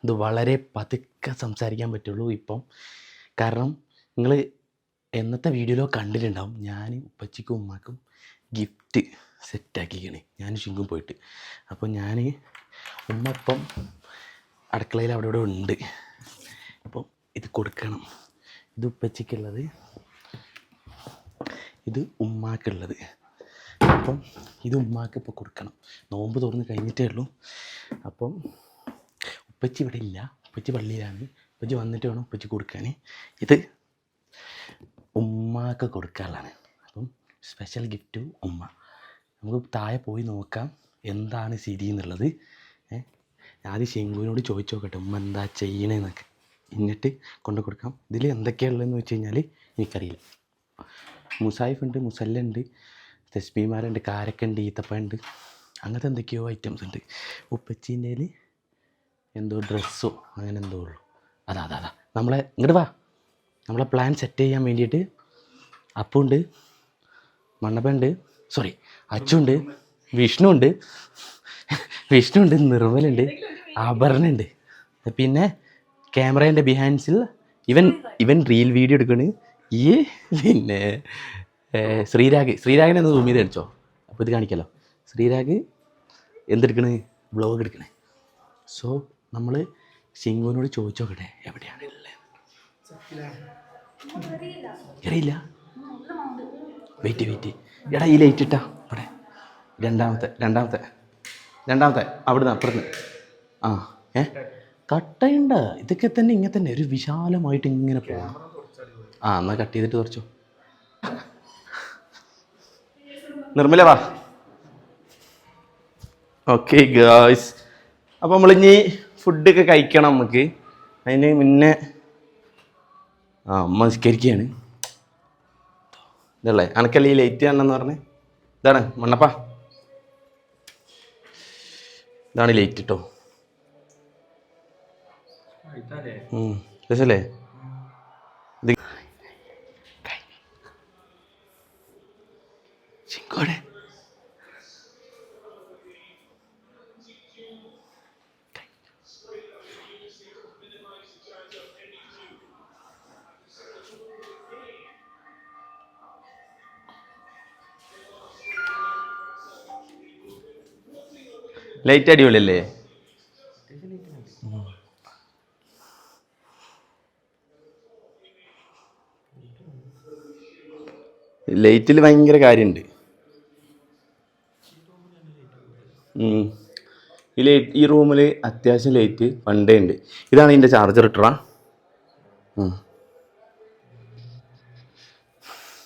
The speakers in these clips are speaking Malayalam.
ഇത് വളരെ പതുക്കെ സംസാരിക്കാൻ പറ്റുള്ളൂ ഇപ്പം. കാരണം നിങ്ങൾ എന്നത്തെ വീഡിയോയിലോ കണ്ടിട്ടുണ്ടാവും, ഞാൻ ഉപ്പച്ചിക്കും ഉമ്മാക്കും ഗിഫ്റ്റ് സെറ്റാക്കിക്കണേ, ഞാൻ ഷിങ്കും പോയിട്ട്. അപ്പോൾ ഞാൻ ഉമ്മ ഇപ്പം അടുക്കളയിൽ അവിടെ ഇവിടെ ഉണ്ട്. അപ്പം ഇത് കൊടുക്കണം. ഇത് ഉപ്പച്ചിക്കുള്ളത്, ഇത് ഉമ്മാക്കുള്ളത്. അപ്പം ഇത് ഉമ്മാക്ക് ഇപ്പോൾ കൊടുക്കണം. നോമ്പ് തുറന്ന് കഴിഞ്ഞിട്ടേ ഉള്ളൂ. അപ്പം ഉപ്പച്ചി ഇവിടെ ഇല്ല, ഉപ്പച്ചി പള്ളിയിലാണ്. ഉപ്പച്ചി വന്നിട്ട് വേണം ഉപ്പച്ചി കൊടുക്കാൻ. ഇത് ഉമ്മാക്ക് കൊടുക്കാനുള്ളതാണ്. അപ്പം സ്പെഷ്യൽ ഗിഫ്റ്റ് ഉമ്മ. നമുക്ക് താഴെ പോയി നോക്കാം എന്താണ് സ്ഥിതി എന്നുള്ളത്. ആദ്യം ശെങ്കുവിനോട് ചോദിച്ചു നോക്കട്ടെ ഉമ്മ എന്താ ചെയ്യണേന്നൊക്കെ, എന്നിട്ട് കൊണ്ടു കൊടുക്കാം. ഇതിൽ എന്തൊക്കെയാണുള്ളതെന്ന് വെച്ച് കഴിഞ്ഞാൽ എനിക്കറിയില്ല. മുസായിഫ് ഉണ്ട്, മുസല്ല ഉണ്ട്, തെസ്ബീമാരുണ്ട്, കാരക്കുണ്ട്, ഈത്തപ്പഴുണ്ട്, അങ്ങനത്തെ എന്തൊക്കെയോ ഐറ്റംസ് ഉണ്ട്. ഉപ്പച്ചീൻ്റെ എന്തോ ഡ്രസ്സോ അങ്ങനെ എന്തോ ഉള്ളു. അതാ നമ്മളെ ഇങ്ങോട്ട് വാ, നമ്മളെ പ്ലാൻ സെറ്റ് ചെയ്യാൻ വേണ്ടിയിട്ട് അപ്പുണ്ട്, മണ്ണപ്പുണ്ട്, സോറി അച്ചുണ്ട്, വിഷ്ണുണ്ട്, നിർമ്മലുണ്ട്, ആഭരണുണ്ട്, പിന്നെ ക്യാമറേൻ്റെ ബിഹൈൻഡ്സിൽ ഇവൻ റീൽ വീഡിയോ എടുക്കണ്. ഈ പിന്നെ ശ്രീരാഗിനെ ഒന്ന് സൂം ചെയ്ത് അടിച്ചോ, അപ്പോൾ ഇത് കാണിക്കാമല്ലോ. ശ്രീരാഗ് എന്തെടുക്കണേ, വ്ളോഗ് എടുക്കണേ. സോ നമ്മൾ ശിങ്കുവിനോട് ചോദിച്ചു നോക്കട്ടെ എവിടെയാണ് ഉള്ളത്. അറിയില്ല, വെയിറ്റ് എടാ ഈ ലൈറ്റ് ഇട്ടാ അവിടെ രണ്ടാമത്തെ അവിടുന്ന് അപ്പുറത്ത്. കട്ടയുണ്ട, ഇതൊക്കെ തന്നെ ഇങ്ങനെ തന്നെ ഒരു വിശാലമായിട്ട് ഇങ്ങനെ പോകണം. എന്നാൽ കട്ട് ചെയ്തിട്ട് കുറച്ചോ. നിർമ്മല വാ. ഓക്കെ ഗായ്സ്, അപ്പോൾ നമ്മളിനി ഫുഡൊക്കെ കഴിക്കണം. നമുക്ക് അതിന് മുന്നേ അമ്മ നിസ്കരിക്കുകയാണ്. ഇതല്ലേ അനക്കല്ലേ ഈ ലൈറ്റ് കാണണമെന്ന് പറഞ്ഞേ, ഇതാണ് മണ്ണപ്പ, ഇതാണ് ലൈറ്റ് കേട്ടോ. രസല്ലേ ഇത് ചിങ്കോടെ. ലൈറ്റ് അടിപൊളിയല്ലേ? ലൈറ്റിൽ ഭയങ്കര കാര്യമുണ്ട്. ഈ റൂമിൽ അത്യാവശ്യം ലൈറ്റ് പണ്ടേ ഉണ്ട്. ഇതാണ് ഇതിൻ്റെ ചാർജർ ഇട്ടറാ.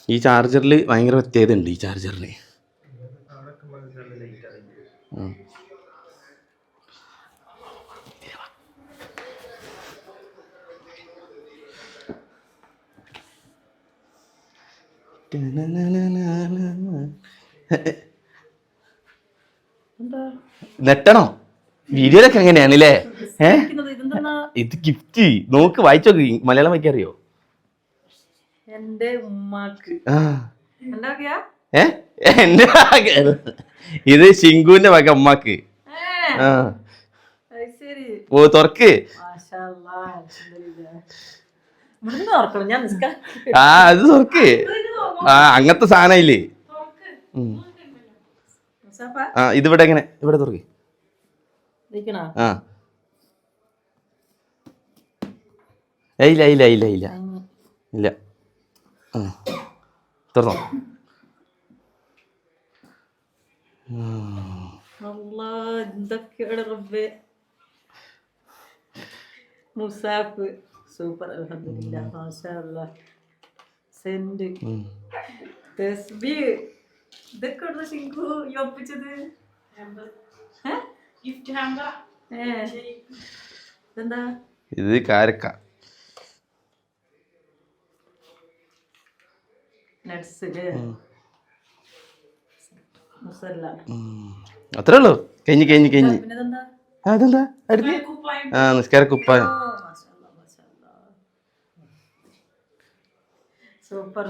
ഈ ചാർജറിൽ ഭയങ്കര പ്രത്യേകത ഉണ്ട്. ഈ ചാർജറിന് നെട്ടണോ? വീഡിയോയിലൊക്കെ എങ്ങനെയാണല്ലേ? ഇത് ഗിഫ്റ്റ് നോക്ക്, വായിച്ചോക്ക്. മലയാളം വായിക്കാൻ അറിയോ? എന്റെ ഉമ്മാക്ക്. ഇത് ശിങ്കുവിന്റെ വക ഉമ്മാക്ക്. ഓ തുറക്ക്. അത് തുറക്ക്. അങ്ങനത്തെ സാധനം ഇല്ലേ? ഇതിവിടെ എങ്ങനെ, ഇവിടെ തുറക്ക്. ഇല്ല തുറന്നോ. മുസാഫ് സൂപ്പർ, അൽഹംദുലില്ലാഹ്, മാഷാഅല്ലാഹ്. സെന്റ് തസ്ബീ ഇതൊക്കെ ഉള്ള ശിങ്കു ഒപ്പിച്ചത്. ഇതെന്താ? ഇത് കാരക്ക നട്സ്. മുസല്ല. അത്രേ ഉള്ളൂ. കഴിഞ്ഞ് അതെന്താ അടുത്ത്? നിസ്കാര കുപ്പായം.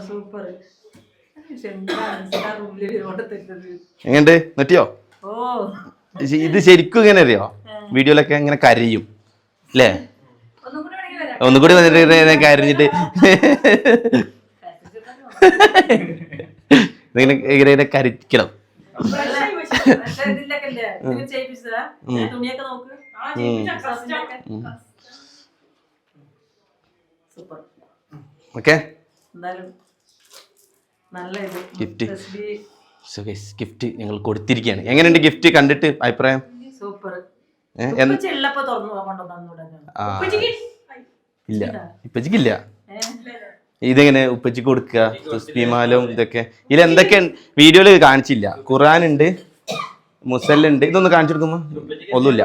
സൂപ്പർ. എങ്ങണ്ട് നെറ്റിയോ? ഇത് ശരിക്കും ഇങ്ങനെ അറിയോ? വീഡിയോയിലൊക്കെ ഇങ്ങനെ കരയും. അല്ലേ? ഒന്നുകൂടി വന്നിട്ട് കരഞ്ഞിട്ട് ഇങ്ങനെ കരയ്ക്കണം. ഓക്കെ, ഗിഫ്റ്റ് ഞങ്ങൾ കൊടുത്തിരിക്കുകയാണ്. എങ്ങനെയുണ്ട് ഗിഫ്റ്റ് കണ്ടിട്ട് അഭിപ്രായം? ഇല്ല, ഇപ്പച്ചിക്കില്ല. ഇതെങ്ങനെ ഉപ്പച്ചിക്ക് കൊടുക്കുക? തസ്ബീമാലും ഇതൊക്കെ ഇതിലെന്തൊക്കെ വീഡിയോയില് കാണിച്ചില്ല. ഖുർആൻ ഉണ്ട്, മുസല്ലുണ്ട്. ഇതൊന്ന് കാണിച്ചു കൊടുക്കുമ്പോ ഒന്നുമില്ല.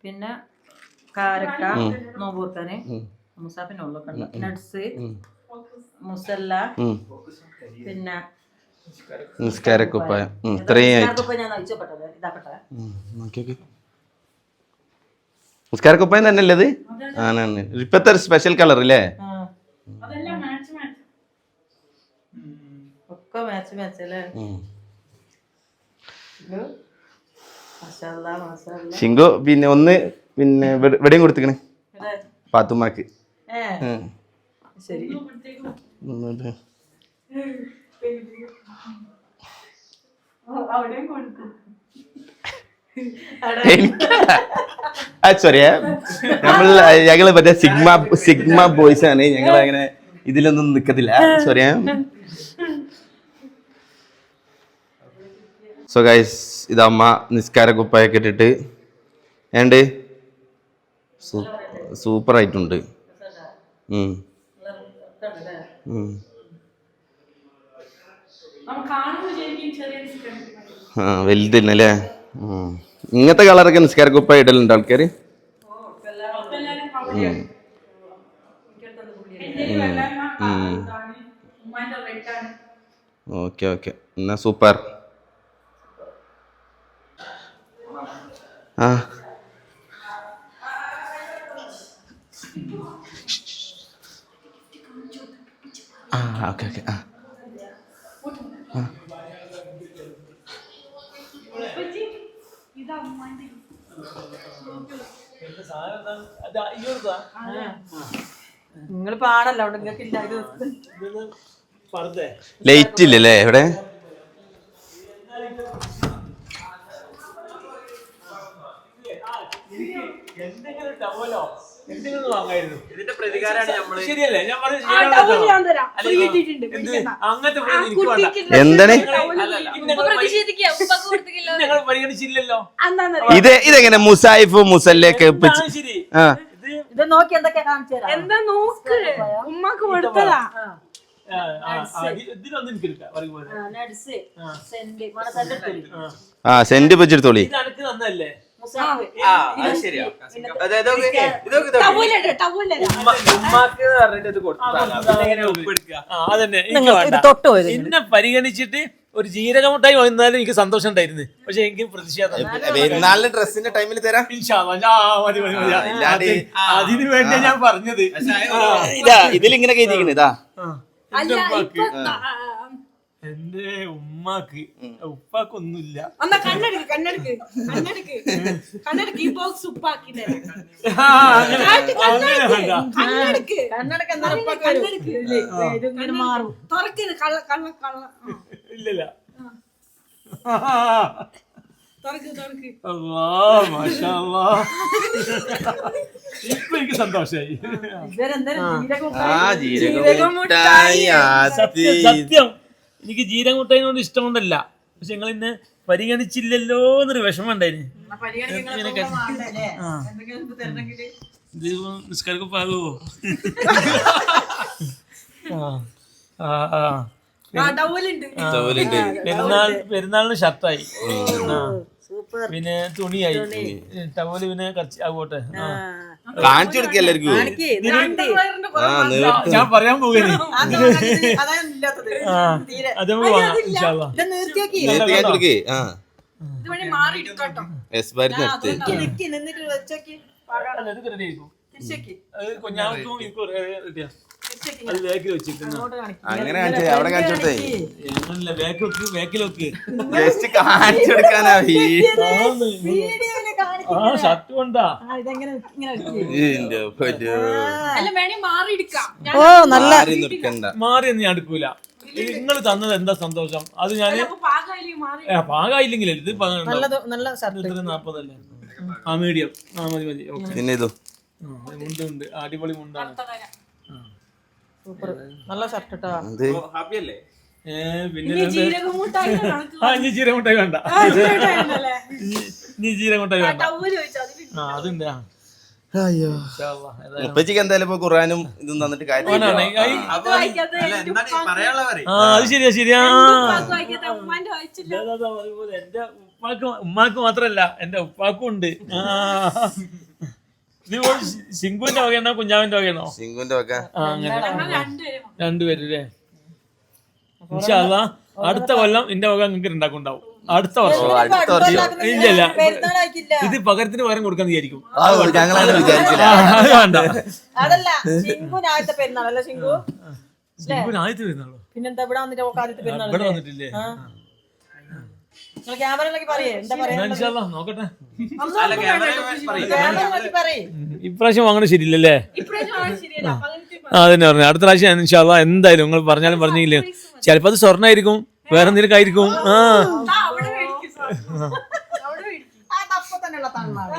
പിന്നെ കാരക്ക നോമ്പൂർക്കാന് മുസാഫിനുള്ള നട്സ് മുസല്ല പിന്നെ നിസ്കാരക്കുപ്പായം. ഇത്രയും നിസ്കാരക്കുപ്പായം തന്നെ അല്ലേ ഇത്? ആണ്. ഇപ്പത്തെ ഒരു സ്പെഷ്യൽ കളർ അല്ലേ? ഒക്കെ മാച്ച് മാച്ച് അല്ലേ? ഷിങ്കു പിന്നെ ഒന്ന് പിന്നെ ഇവിടെയും കൊടുത്തിക്കണ് പാത്തുമാക്ക്. ശരി, സോറി, ഞങ്ങള് മറ്റേ സിഗ്മ ബോയ്സ് ആണ്. ഞങ്ങൾ അങ്ങനെ ഇതിലൊന്നും നിക്കത്തില്ല. സോറി. സോ ഗൈസ്, ഇതമ്മ നിസ്കാര കുപ്പായൊക്കെ ഇട്ടിട്ട് ഏണ്ട് സൂപ്പർ ആയിട്ടുണ്ട്. വലുത് തന്നെ അല്ലേ? ഇങ്ങനത്തെ കളറൊക്കെ നിസ്കാര കുപ്പായ ഇടലുണ്ട് ആൾക്കാര്. ഓക്കെ ഓക്കെ, എന്നാ സൂപ്പർ. Okay okay. നിങ്ങൾ പാടല്ലോ നിങ്ങൾക്കില്ല. ലൈറ്റ് ഇല്ലല്ലേ ഇവിടെ? എന്താണ് ഇതെങ്ങനെ മുസായിഫ് മുസല്ലൊക്കെ ഇത് നോക്കി എന്തൊക്കെ കാണിച്ചു തരാം. എന്താ നോക്ക്, ഉമ്മക്ക് കൊടുത്തതാ. സെന്റ് വെച്ചെടുത്തോളി. എന്നെ പരിഗണിച്ചിട്ട് ഒരു ജീരകമുട്ടായി വന്നാലും എനിക്ക് സന്തോഷം ഉണ്ടായിരുന്നു. പക്ഷെ എനിക്ക് പ്രതിഷേധം ഡ്രസ്സിന്റെ ടൈമിൽ തരാം. അതിനു വേണ്ടി ഞാൻ പറഞ്ഞത്. ഇതിലിങ്ങനെ കയറ്റിക്കണ ഇതാ എന്റെ ഉമ്മാക്ക് ഉപ്പാക്കൊന്നുമില്ല. ഇല്ലല്ല. ഇപ്പൊ എനിക്ക് സന്തോഷായി. സത്യം, എനിക്ക് ജീരകമുട്ടായിനോട് ഇഷ്ടമുണ്ടല്ല. പക്ഷെ നിങ്ങൾ ഇന്ന് പരിഗണിച്ചില്ലല്ലോ എന്നൊരു വിഷമം ഉണ്ടായിരുന്നു. നിസ്കാരക്കുപ്പാകുവോ? പെരുന്നാളിന് ഷർട്ടായി, പിന്നെ തുണിയായി, ടവല് പിന്നെ ആകോട്ടെ. കാണിച്ചു കൊടുക്കുക എല്ലാവർക്കും. ഞാൻ പറയാൻ പോകുന്നു. അത് നമുക്ക് വാങ്ങാം. കുഞ്ഞാവർക്കും അത് ബാക്കിൽ വെച്ചിരിക്കുന്ന അങ്ങനെ കാണിച്ചേ അവിടെ കാണിച്ചു കൊടുത്തേ അങ്ങനല്ല ബാക്ക് വെക്ക് ബാക്കിൽ വെക്ക് ജസ്റ്റ് കാണിച്ചു കൊടുക്കാനാ ആ ഷർട്ട് കൊണ്ടാ ഇതെങ്ങനെ ഇങ്ങനെ ഇതിന്റെ പൊന്നോ. അല്ല വേണേ മാറി എടുക്കാം ഓ നല്ല ആരും നിർക്കണ്ട മാറിയൊന്നും ഞാൻ എടുക്കൂല നിങ്ങൾ തന്നത് എന്താ സന്തോഷം അത് ഞാൻ പാകായില്ലേ മാറി പാകായില്ലെങ്കിലേ ഇത് നല്ല ഷർട്ട് 40 അല്ലേ ആ മീഡിയം ആ മതി മതി ഓക്കെ പിന്നെ ഇതോ മുണ്ടുണ്ട് അടിപൊളി മുണ്ടാണ് സൂപ്പർ നല്ല ഷർട്ട് കേട്ടോ അത് ഹാപ്പി അല്ലേ പിന്നെ ജീരകമുട്ടായി ഇനി ജീരകമുട്ടായി വേണ്ട ഇനി ജീരകമുട്ടായി വേണ്ട ആ അതുണ്ട് ആ അയ്യോ ഇൻഷാ അല്ലാ. ഏതായാലും ഉപ്പച്ചിക്ക് എന്തായാലും ഇപ്പൊ ഖുർആനും ഇതും തന്നിട്ട് കാര്യമില്ല ഓനാണ്. ആ അത് ശരിയാ ശരിയാ ഉമ്മാന്റെ വായിച്ചില്ല അതുപോലെ എന്റെ ഉമ്മാക്ക് മാത്രല്ല എന്റെ ഉപ്പാക്കും ഉണ്ട് ഇത് സിംഗുവിന്റെ വകയാണോ കുഞ്ഞാവിന്റെ വകയാണോ സിംഗുന്റെ ഒക്കെ ആ അങ്ങനെ രണ്ടുപേരും രണ്ടുപേരല്ലേ ഇൻഷാ അല്ലാ അടുത്ത കൊല്ലം എന്റെ വക നിങ്ങൾക്ക് ഉണ്ടാക്കുണ്ടാവും അടുത്ത വർഷം അടുത്ത വർഷം ഇല്ല ഇല്ല പെരുന്നാളായിക്കില്ല ഇത് പകരത്തിന് പകരം കൊടുക്കാൻ വിചാരിക്കും ഞങ്ങളങ്ങനെ വിചാരിച്ചില്ല അത് വേണ്ട അതല്ല ശിങ്കുന് ആദ്യത്തെ പെരുന്നാളല്ല ശിങ്കു സിംഗുവിന് ആദ്യത്തെ വരുന്നുള്ളൂ പിന്നെന്താ ഇവിടെ വന്നിട്ട് ഓക്ക് ആദ്യത്തെ ഇവിടെ പെരുന്നാൾ വന്നിട്ടില്ലേ നിങ്ങൾ ക്യാമറയിലേക്ക് പറയേ എന്താ പറയാ എന്നാ ഇൻഷാ അല്ലാ നോക്കട്ടെ ക്യാമറയിലേക്ക് പറയേ ഇപ്രാവശ്യം വാങ്ങണ ശരിയില്ലല്ലേ ഇപ്രാവശ്യം ശരിയല്ല ആ അതന്നെ പറഞ്ഞു അടുത്ത പ്രാവശ്യം ഇൻഷാ അല്ലാ എന്തായാലും നിങ്ങൾ പറഞ്ഞാലും പറഞ്ഞില്ലേ ചിലപ്പോ അത് സ്വർണ്ണായിരിക്കും വേറെ എന്തെങ്കിലും ആയിരിക്കും ആ അവിടെ മേടിക്കും അവിടെ മേടിക്കും അതപ്പൊ തന്നെയുള്ള തണ്ണാണ്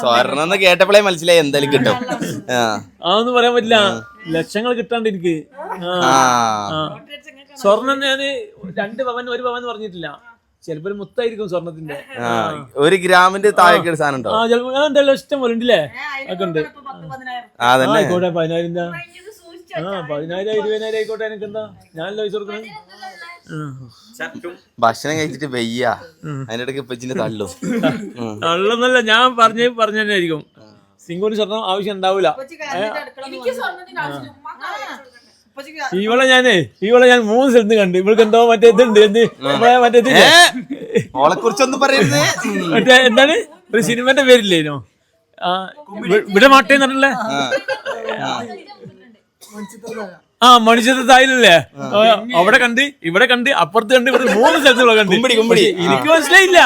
സ്വർണ്ണം എന്ന് കേട്ടപ്പോഴേ മനസ്സിലായി എന്തായാലും കിട്ടും ആ അതൊന്നും പറയാൻ പറ്റില്ല ലക്ഷങ്ങൾ കിട്ടാണ്ട് എനിക്ക് ആ സ്വർണ്ണം ഞാന് 2 പവൻ 1 പവൻ പറഞ്ഞിട്ടില്ല ചിലപ്പോ ഒരു മുത്തായിരിക്കും സ്വർണത്തിന്റെ ആ 1 ഗ്രാമിന്റെ താഴേക്ക് ഒരു സാധനം ഉണ്ടോ ആ ചിലപ്പോ ഉണ്ടല്ലോ ഇഷ്ടം പോലെ ഉണ്ടല്ലേ ഒക്കെ ഉണ്ട് ആ തന്നെ ആയിക്കോട്ടെ 10,000 ആ 10,000 20,000 ആയിക്കോട്ടെ എനിക്ക് എന്താ ഞാനല്ല പൈസ കൊടുക്കണേ ഭക്ഷണം കഴിച്ചിട്ട് വെയ്യ അതിന്റെ ഇടയ്ക്ക് ഇപ്പച്ചിന്റെ തള്ളു അള്ളന്നല്ല ഞാൻ പറഞ്ഞു തന്നെ ആയിരിക്കും സിംഗൂന് സ്വർണം ആവശ്യം ഉണ്ടാവൂല എനിക്ക് സ്വർണ്ണത്തിന്റെ ആവശ്യമില്ല ഉമ്മാക്ക് ഇവളെ ഞാൻ 3 സ്ഥലത്ത് കണ്ട് ഇവൾക്ക് എന്തോ മറ്റേ ഇതുണ്ട് എന്ത് മറ്റേ ഇതില്ലേ? ഓളെ കുറിച്ചൊന്നും പറയരുത് മറ്റേ എന്താണ് ഒരു സിനിമന്റെ പേരില്ലേനോ ഇവിടെ മട്ടേന്ന് പറഞ്ഞല്ലേ ആ മണിച്ചത് തായിലല്ലേ അവിടെ കണ്ട് ഇവിടെ കണ്ട് അപ്പുറത്ത് കണ്ട് ഇവിടെ 3 സ്ഥലത്തുള്ള കണ്ട് കുമ്പിടി എനിക്ക് മനസ്സിലായില്ല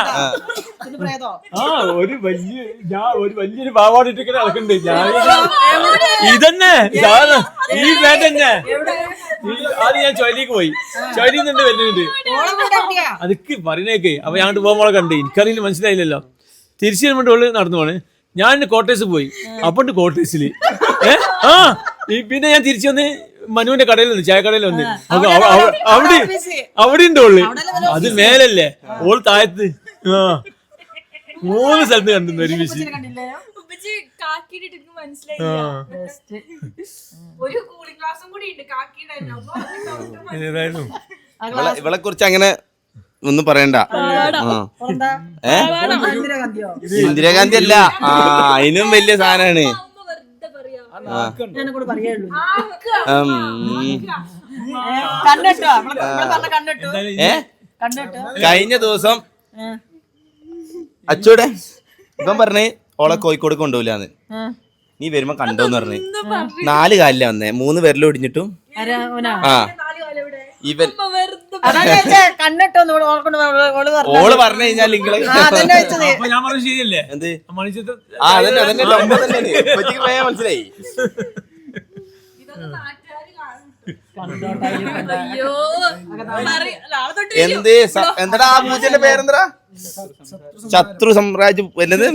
ആ ഒരു വലിയൊരു പാവാടിട്ടൊക്കെ നടക്കണ്ട് ഞാൻ ഇതന്നെ ഈ പാൻറ് തന്നെ ആദ്യം ഞാൻ ചൊയിലേക്ക് പോയി ചൊയിലിൽ നിന്ന് വരുന്നുണ്ട് അതൊക്കെ പറയുന്നേക്ക് അപ്പൊ ഞാൻ പോകുമ്പോളെ കണ്ട് എനിക്കറിയില്ല മനസ്സിലായില്ലല്ലോ തിരിച്ചു വരുമ്പോട്ട് നടന്നു പോണ് ഞാൻ കോട്ടേഴ്സ് പോയി അപ്പണ്ട് കോട്ടേഴ്സില് ആ പിന്നെ ഞാൻ തിരിച്ചു വന്ന് മനുവിന്റെ കടയിൽ വന്ന് ചായക്കടയിൽ വന്ന് അവിടെ ഉണ്ട് ഓള് അത് മേലല്ലേ ഓള് താഴത്ത് ആ 3 സ്ഥലത്ത് കണ്ടു ഒരുമിച്ച് കാക്കിയുടെ എനിക്ക് മനസ്സിലായില്ല ഒരു കൂളിംഗ് ക്ലാസ്സും കൂടി ഉണ്ട് കാക്കിയുടെ ഏതായാലും ഇവളെ കുറിച്ച് അങ്ങനെ ഒന്നും പറയണ്ട ഇന്ദിരാഗാന്ധി അല്ല ആ അതിനും വലിയ സാധനമാണ് ഞാനോട് പറയുള്ളൂ കണ്ടിട്ടോ കഴിഞ്ഞ ദിവസം അച്ചൂടെ ഇവൻ പറഞ്ഞേ ഓളെ കോഴിക്കോട് കൊണ്ടുപോയില്ലാന്ന് നീ വരുമ്പോ കണ്ടോന്ന് പറഞ്ഞ് 4 കാലില വന്നേ 3 വിരലും ഒടിഞ്ഞിട്ടും ആ ഇവൻ ഓള് പറഞ്ഞു കഴിഞ്ഞാൽ നിങ്ങള് അപ്പൊ ഞാൻ പറഞ്ഞു ശരിയല്ലേ എന്ത് മണിച്ചിട്ട് ആ അതന്നെ അതന്നെ ലംബം തന്നെയാണ് ഇപ്പച്ചിക്ക് വേഗം മനസ്സിലായി അയ്യോ എന്ത് എന്താ ആ പൂജന്റെ പേരെന്താ ശത്രു സാമ്രാജ്യം വല്ലത്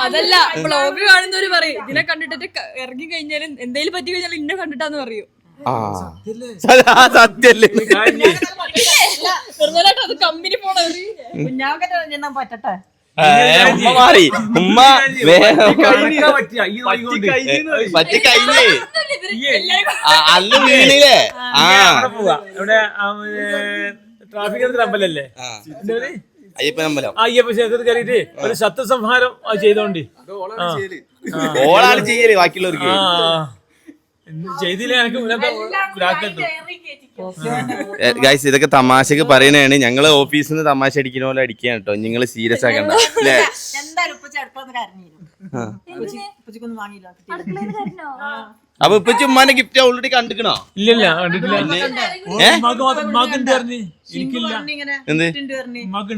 അതല്ല ബ്ലോഗ് കാണുന്നവര് പറയും ഇതിനെ കണ്ടിട്ട് ഇറങ്ങി കഴിഞ്ഞാലും എന്തേലും പറ്റി കഴിഞ്ഞാൽ ഇന്നെ കണ്ടിട്ടാന്ന് പറയൂ ആ സത്യല്ലേ അത് കമ്പനി പോണവര് കുഞ്ഞാവൊക്കെ പറ്റട്ടെ ഉമ്മ മാറി ഉമ്മ പറ്റി കഴിഞ്ഞ് അല്ല വീണില്ലേ ആ ട്രാഫിക് അമ്പലല്ലേ അയ്യപ്പൻ അമ്പലം അയ്യപ്പ ക്ഷേത്രത്തിൽ കയറിയിട്ട് ഒരു സത്യസംഹാരം ചെയ്തോണ്ട് ഓളാണ് ചെയ്യല് ബാക്കിയുള്ളവർക്ക് ചെയ്തില്ലേ എനിക്ക് ഗൈസ് ഇതൊക്കെ തമാശക്ക് പറയണതാണ് ഞങ്ങള് ഓഫീസിൽ നിന്ന് തമാശ അടിക്കുന്ന പോലെ അടിക്കുകയാണ് കേട്ടോ നിങ്ങള് സീരിയസ് ആക്കണ്ട അല്ലേ എന്തായാലും ഉപ്പച്ചി അടുക്കളന്ന് കരഞ്ഞു ഉപ്പച്ചിക്കൊന്നും വാങ്ങിയില്ല അപ്പൊ ഇപ്പൊ ഉമ്മാന്റെ ഗിഫ്റ്റ് ഓൾറെഡി കണ്ടിക്കണോ? ഇല്ലല്ല കണ്ടിട്ടില്ല. ഉമ്മാക്ക് എന്ത് പറഞ്ഞു? എനിക്കില്ല. എന്ത് ഉമ്മാക്ക്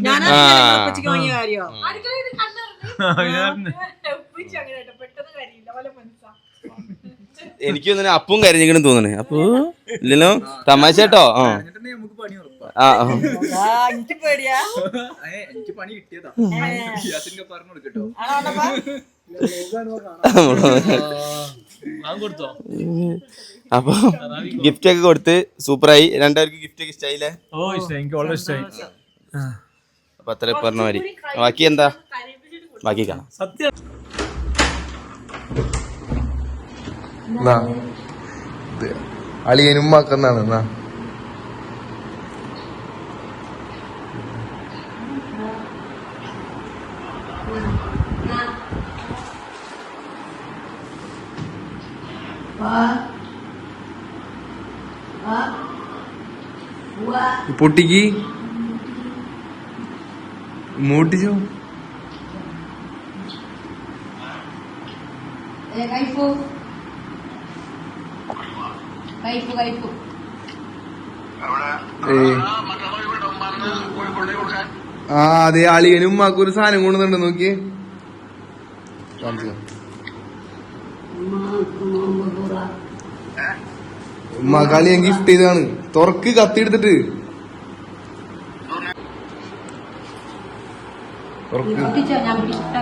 വാങ്ങിയ കാര്യോ എനിക്കൊന്നും അപ്പും കരഞ്ഞിക്കണെന്ന് തോന്നണേ. അപ്പൊ ഇല്ലല്ലോ, തമാശ കേട്ടോ. എനിക്ക് പേടിയാ കൊടുത്തോ? അപ്പൊ ഗിഫ്റ്റ് ഒക്കെ കൊടുത്ത് സൂപ്പറായി. രണ്ടുപേർക്ക് ഗിഫ്റ്റ് ഒക്കെ ഇഷ്ടായില്ലേ? ഓ ഇഷ്ടമായി, എനിക്ക് വളരെ ഇഷ്ടമായി. അപ്പൊ അത്ര പറഞ്ഞ മാതിരി ബാക്കി എന്താ, ബാക്കി കാണാം. സത്യം അളിയനും ഉമ്മാക്കെന്നാണ് എന്നാ പൊട്ടിക്ക് മൂട്ടിച്ചോ. ആ അതെ, അളിയനും ഉമ്മാക്കും ഒരു സാധനം കൊണ്ടുവന്നുണ്ട്, നോക്കിയേ. ഉമ്മാക്ക് അളിയൻ ഗിഫ്റ്റ് ചെയ്താണ്. തുറക്ക്, കത്തി എടുത്തിട്ട്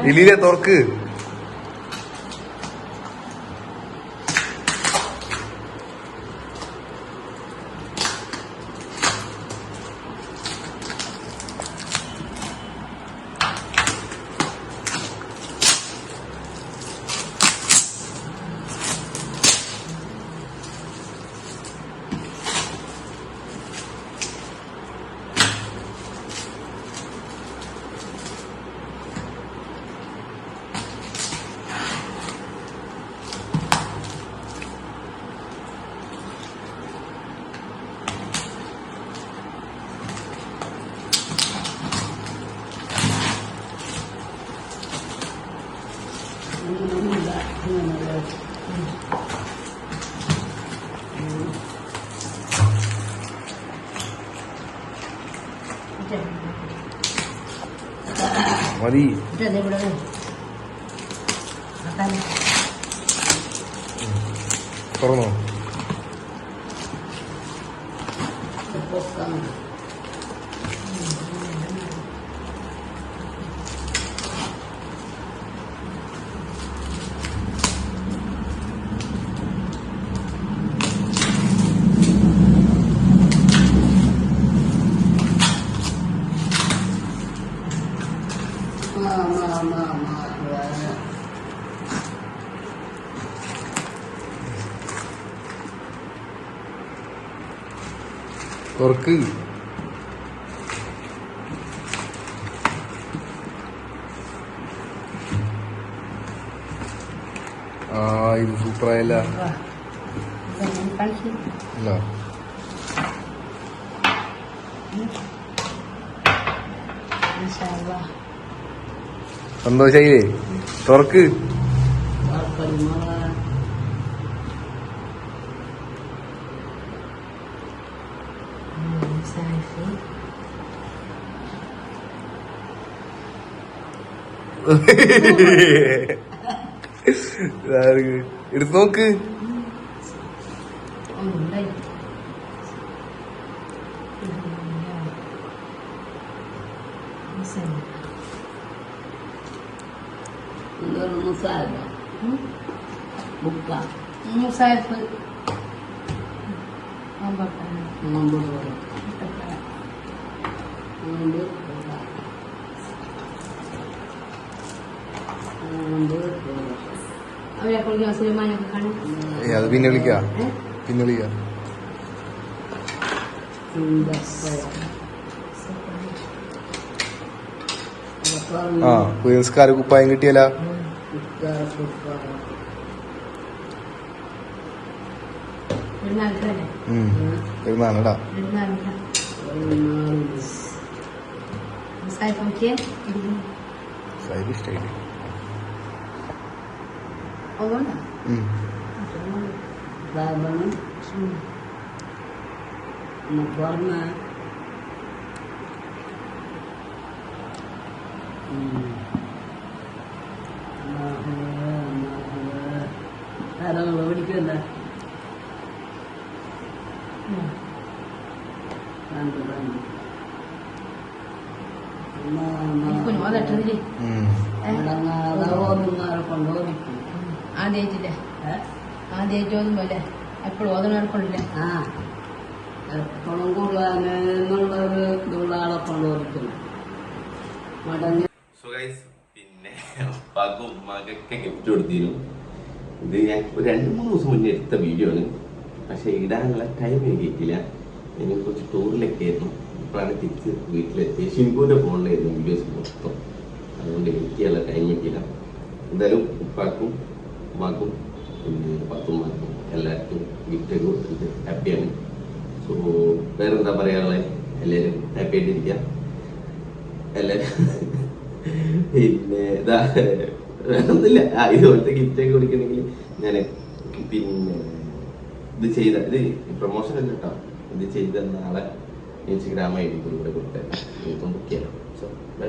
ഇല്ലേ, തുറക്ക്. മതി. തുറന്നോ? തുറക്ക്. ആ ഇത് സൂപ്പറായല്ല. സന്തോഷായില്ലേ? തുറക്ക്. എടുത്ത് നോക്ക്. അത് പിന്നെ വിളിക്കാം, പിന്നെ വിളിക്കാം. ആ പുരസ്കാര കുപ്പായം കിട്ടിയല്ല. പെരുന്നാളടാ. സൈഡ് ഇഷ്ടായില്ലേ? പഠിക്കണ്ട ആദ്യമായിട്ടില്ലേ ആദ്യമായിട്ട് ഓതുമ്പോലെ എപ്പോഴും ഓതണ കൊണ്ടില്ലേ എപ്പോഴും കൂടുതലുള്ളൊരു ഇതുള്ള ആളെ കൊണ്ടുപോയിരിക്കുന്നു മടങ്ങി. പിന്നെ ഉപ്പാക്കും ഉമ്മാക്കൊക്കെ ഗിഫ്റ്റ് കൊടുത്തിരുന്നു. ഇത് ഞാൻ ഒരു 2-3 ദിവസം മുന്നേ എടുത്ത വീഡിയോ ആണ്. പക്ഷെ ഇടാനുള്ള ടൈം എനിക്ക് കിട്ടില്ല. എനിക്ക് കുറച്ച് ടൂറിലൊക്കെ ആയിരുന്നു. ഇപ്പോഴാണ് തിരിച്ച് വീട്ടിലെത്തി. ഷിംപൂൻ്റെ ഫോണിലായിരുന്നു വീഡിയോസ് മൊത്തം. അതുകൊണ്ട് എനിക്കുള്ള ടൈം കിട്ടിയില്ല. എന്തായാലും ഉപ്പാക്കും ഉമ്മാക്കും പിന്നെ പത്തുമ്മാക്കും എല്ലാവർക്കും ഗിഫ്റ്റൊക്കെ കൊടുത്തിട്ട് ഹാപ്പിയാണ്. സോ വേറെന്താ പറയാനുള്ളത്, എല്ലാവരും ഹാപ്പി ആയിട്ടിരിക്കുക എല്ലാവരും. പിന്നെ ഇതാ വേറൊന്നുമില്ല. ഇതുപോലത്തെ ഗിഫ്റ്റൊക്കെ കൊടുക്കണമെങ്കിൽ ഞാൻ പിന്നെ ഇത് പ്രൊമോഷൻ അല്ല കേട്ടോ, ഇത് ചെയ്ത നാളെ ഇൻസ്റ്റഗ്രാം ഐ ഡി കൂടെ കൊടുത്തേ. ബുക്ക് ചെയ്യാം. So by.